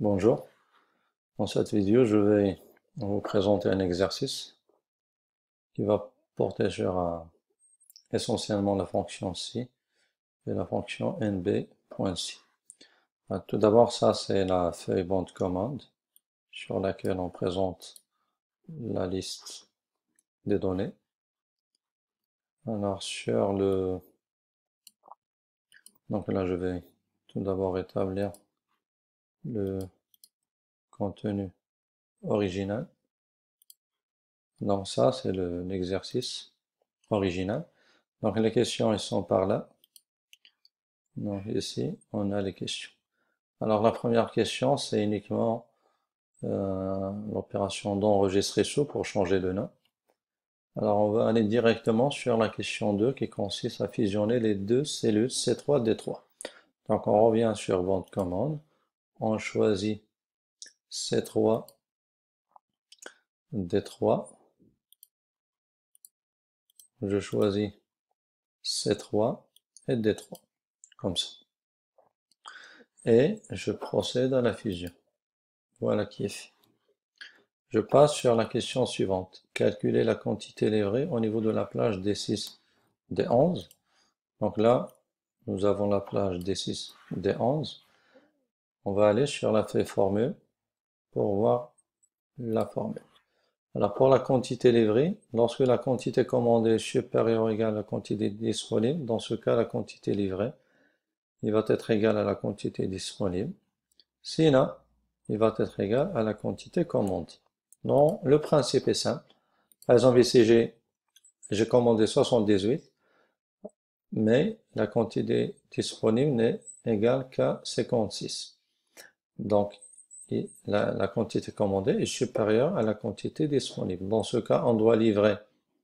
Bonjour, dans cette vidéo je vais vous présenter un exercice qui va porter sur essentiellement la fonction ci et la fonction nb.ci. Tout d'abord, ça c'est la feuille banc de commande sur laquelle on présente la liste des données. Alors donc là je vais tout d'abord établir le contenu original. Donc ça c'est l'exercice original. Donc les questions elles sont par là. Donc ici, on a les questions. Alors la première question, c'est uniquement l'opération d'enregistrer sous pour changer de nom. Alors on va aller directement sur la question 2 qui consiste à fusionner les deux cellules C3, D3. Donc on revient sur banc de commande, on choisit C3, D3, je choisis C3 et D3, comme ça. Et je procède à la fusion. Voilà qui est fait. Je passe sur la question suivante. Calculer la quantité livrée au niveau de la plage D6, D11. Donc là, nous avons la plage D6, D11. On va aller sur la feuille formule pour voir la formule. Alors pour la quantité livrée, lorsque la quantité commandée est supérieure ou égale à la quantité disponible, dans ce cas la quantité livrée, il va être égal à la quantité disponible. Sinon, il va être égal à la quantité commandée. Non, le principe est simple. Par exemple, ici, j'ai commandé 78, mais la quantité disponible n'est égale qu'à 56. Donc, la quantité commandée est supérieure à la quantité disponible. Dans ce cas, on doit livrer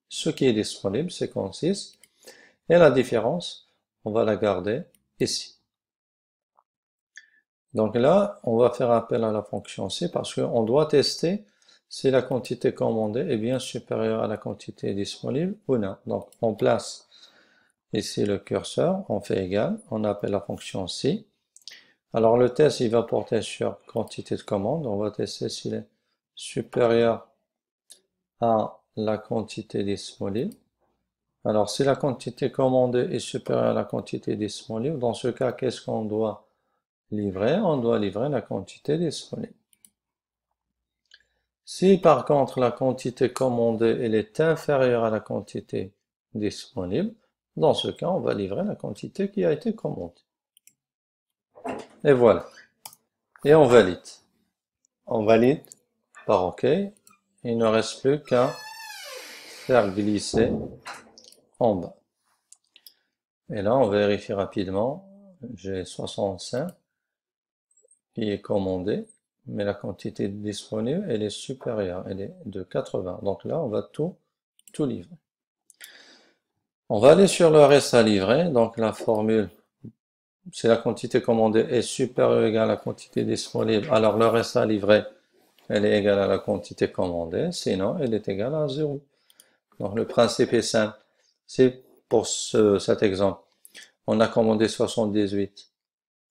ce qui est disponible, 56, et la différence, on va la garder ici. Donc là, on va faire appel à la fonction C parce qu'on doit tester si la quantité commandée est bien supérieure à la quantité disponible ou non. Donc, on place ici le curseur, on fait égal, on appelle la fonction C. Alors le test, il va porter sur quantité de commande. On va tester s'il est supérieur à la quantité disponible. Alors si la quantité commandée est supérieure à la quantité disponible, dans ce cas, qu'est-ce qu'on doit livrer? On doit livrer la quantité disponible. Si par contre la quantité commandée elle est inférieure à la quantité disponible, dans ce cas, on va livrer la quantité qui a été commandée. Et voilà. Et on valide. On valide par OK. Il ne reste plus qu'à faire glisser en bas. Et là, on vérifie rapidement. J'ai 65 qui est commandé, mais la quantité disponible, elle est supérieure. Elle est de 80. Donc là, on va tout livrer. On va aller sur le reste à livrer. Donc la formule, si la quantité commandée est supérieure ou égale à la quantité disponible, alors le reste à livrer, elle est égale à la quantité commandée. Sinon, elle est égale à 0. Donc le principe est simple. C'est pour cet exemple. On a commandé 78.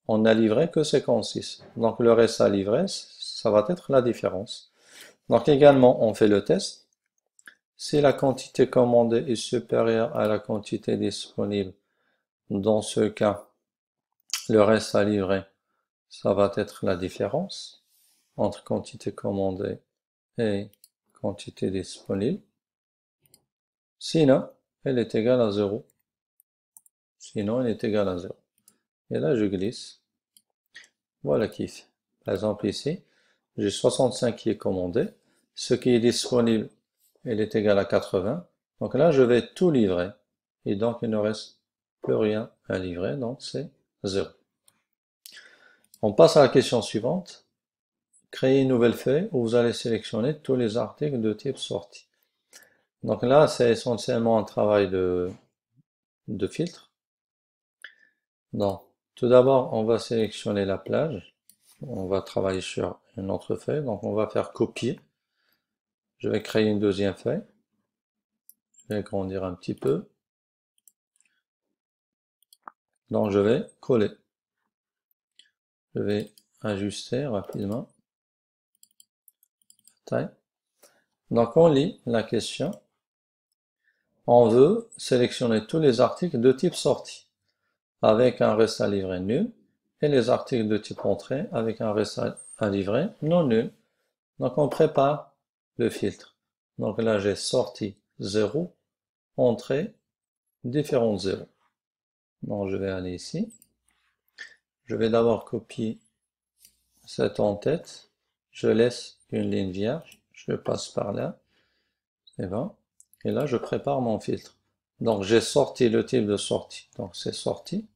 On n'a livré que 56. Donc le reste à livrer, ça va être la différence. Donc également, on fait le test. Si la quantité commandée est supérieure à la quantité disponible, dans ce cas, le reste à livrer, ça va être la différence entre quantité commandée et quantité disponible. Sinon, elle est égale à 0. Sinon, elle est égale à 0. Et là, je glisse. Voilà qui fait. Par exemple, ici, j'ai 65 qui est commandé. Ce qui est disponible, il est égal à 80. Donc là, je vais tout livrer. Et donc, il ne reste plus rien à livrer. Donc, c'est 0. On passe à la question suivante. Créez une nouvelle feuille où vous allez sélectionner tous les articles de type sortie. Donc là, c'est essentiellement un travail de filtre. Donc, tout d'abord, on va sélectionner la plage. On va travailler sur une autre feuille. Donc, on va faire copier. Je vais créer une deuxième feuille. Je vais agrandir un petit peu. Donc, je vais coller. Je vais ajuster rapidement. Taille. Donc on lit la question. On veut sélectionner tous les articles de type sortie avec un reste à livrer nul et les articles de type entrée avec un reste à livrer non nul. Donc on prépare le filtre. Donc là j'ai sortie 0, entrée différentes 0. Donc je vais aller ici. Je vais d'abord copier cette en-tête. Je laisse une ligne vierge. Je passe par là. C'est bon. Et là je prépare mon filtre. Donc j'ai sorti le type de sortie. Donc c'est sorti.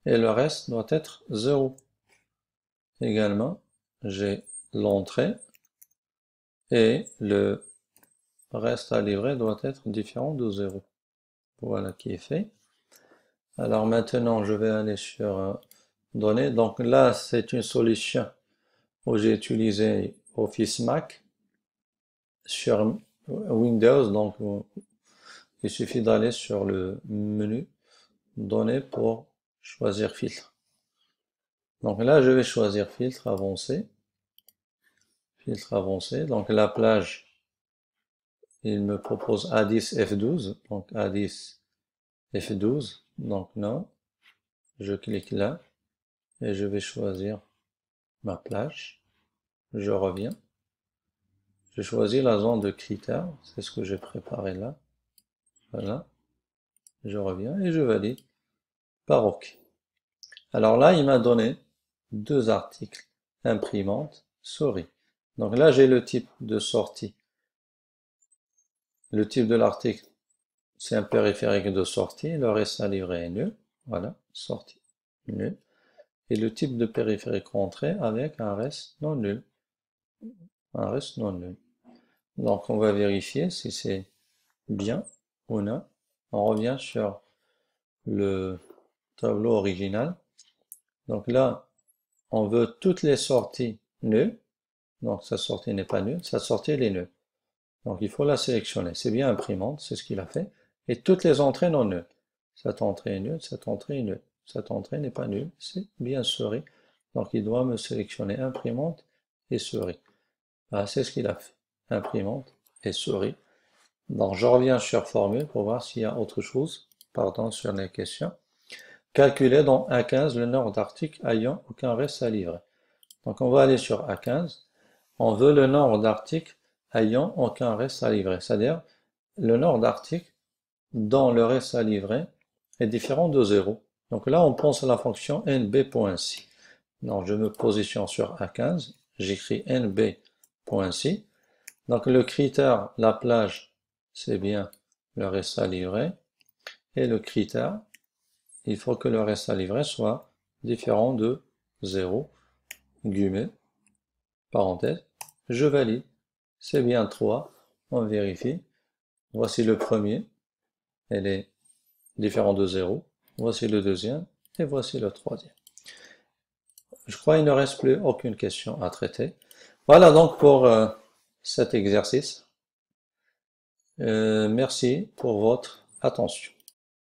Et le reste doit être 0. Également, j'ai l'entrée et le reste à livrer doit être différent de 0. Voilà qui est fait. Alors maintenant, je vais aller sur données. Donc là, c'est une solution où j'ai utilisé Office Mac sur Windows. Donc il suffit d'aller sur le menu données pour choisir filtre. Donc là, je vais choisir filtre avancé. Filtre avancé. Donc la plage, il me propose A10 F12. Donc A10 F12. Donc non. Je clique là et je vais choisir ma plage. Je reviens. Je choisis la zone de critères. C'est ce que j'ai préparé là. Voilà. Je reviens et je valide par OK. Alors là, il m'a donné deux articles. Imprimante, souris. Donc là, j'ai le type de sortie. Le type de l'article, c'est un périphérique de sortie. Le reste à livrer est nul. Voilà, sortie, nul. Et le type de périphérique entrée avec un reste non nul. Un reste non nul. Donc on va vérifier si c'est bien ou non. On revient sur le tableau original. Donc là, on veut toutes les sorties nulles. Donc sa sortie n'est pas nulle, sa sortie elle est nulle. Donc il faut la sélectionner. C'est bien imprimante, c'est ce qu'il a fait. Et toutes les entrées non nulles. Cette entrée est nulle, cette entrée est nulle. Cette entrée n'est pas nulle, c'est bien souris. Donc il doit me sélectionner imprimante et souris. Voilà, c'est ce qu'il a fait. Imprimante et souris. Donc je reviens sur formule pour voir s'il y a autre chose. Pardon sur les questions. Calculer dans A15 le nombre d'articles ayant aucun reste à livrer. Donc on va aller sur A15. On veut le nombre d'articles ayant aucun reste à livrer. C'est-à-dire le nombre d'articles dont le reste à livrer est différent de 0. Donc là, on pense à la fonction nb.si. Donc je me positionne sur A15, j'écris nb.si. Donc le critère, la plage, c'est bien le reste à livrer. Et le critère, il faut que le reste à livrer soit différent de 0, guillemets, parenthèse. Je valide. C'est bien 3. On vérifie. Voici le premier. Elle est différente de 0. Voici le deuxième. Et voici le troisième. Je crois qu'il ne reste plus aucune question à traiter. Voilà donc pour cet exercice. Merci pour votre attention.